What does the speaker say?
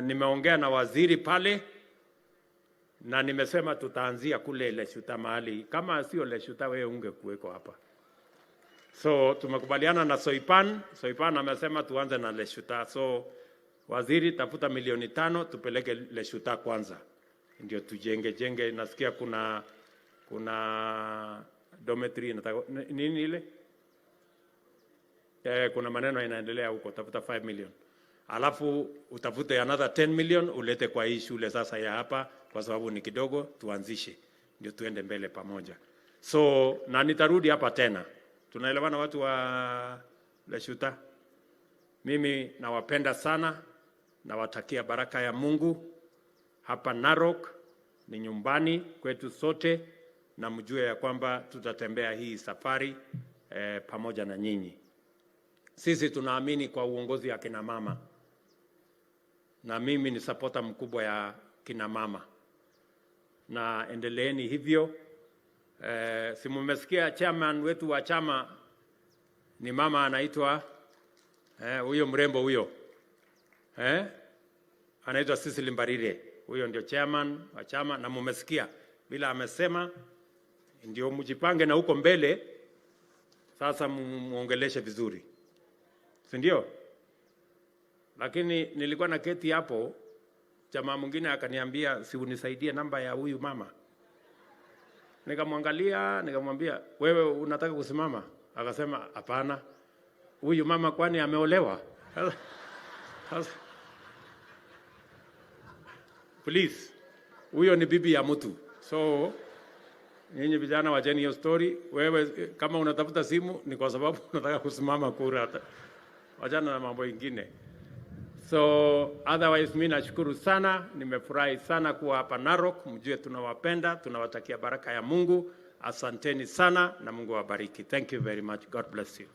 nimeongea na waziri pale na nimesema tutaanzia kule Leshuta mahali. Kama sio Leshuta wewe ungekuweko hapa. So tumekubaliana na Soipan amesema tuanze na Leshuta. So waziri, tafuta milioni 5 tupeleke Leshuta kwanza. Ndio tujenge. Nasikia kuna dormitory nini ile? Kuna maneno inaendelea huko, tafuta 5 million. Alafu utafute another 10 million ulete kwa hii shule sasa ya hapa, kwa sababu ni kidogo, tuanzishe ndio tuende mbele pamoja. So na nitarudi hapa tena. Tunaelewana watu wa Leshuta? Mimi nawapenda sana, nawatakia baraka ya Mungu. Hapa Narok ni nyumbani kwetu sote, na mjue ya kwamba tutatembea hii safari pamoja na nyinyi. Sisi tunaamini kwa uongozi ya kina mama, na mimi ni supporter mkubwa ya kina mama, na endeleeni hivyo. Si mmesikia chairman wetu wa chama ni mama anaitwa huyo mrembo huyo anaitwa Sisi Mbarire. Huyo ndio chairman wa chama, na mmesikia bila amesema ndio mjipange na huko mbele sasa muongeleshe vizuri, si ndio? Lakini nilikuwa na keti hapo, jamaa mwingine akaniambia si unisaidie namba ya huyu mama. Nikamwangalia, nikamwambia wewe unataka kusimama? Akasema hapana. Huyu mama kwani ameolewa? Please. Huyo ni bibi ya mtu. So nyinyi vijana wacheni hiyo story. Wewe kama unatafuta simu ni kwa sababu unataka kusimama kura. Wachana na mambo mengine. So otherwise mimi nashukuru sana, nimefurahi sana kuwa hapa Narok. Mjue tunawapenda, tunawatakia baraka ya Mungu. Asanteni sana na Mungu awabariki. Thank you very much. God bless you.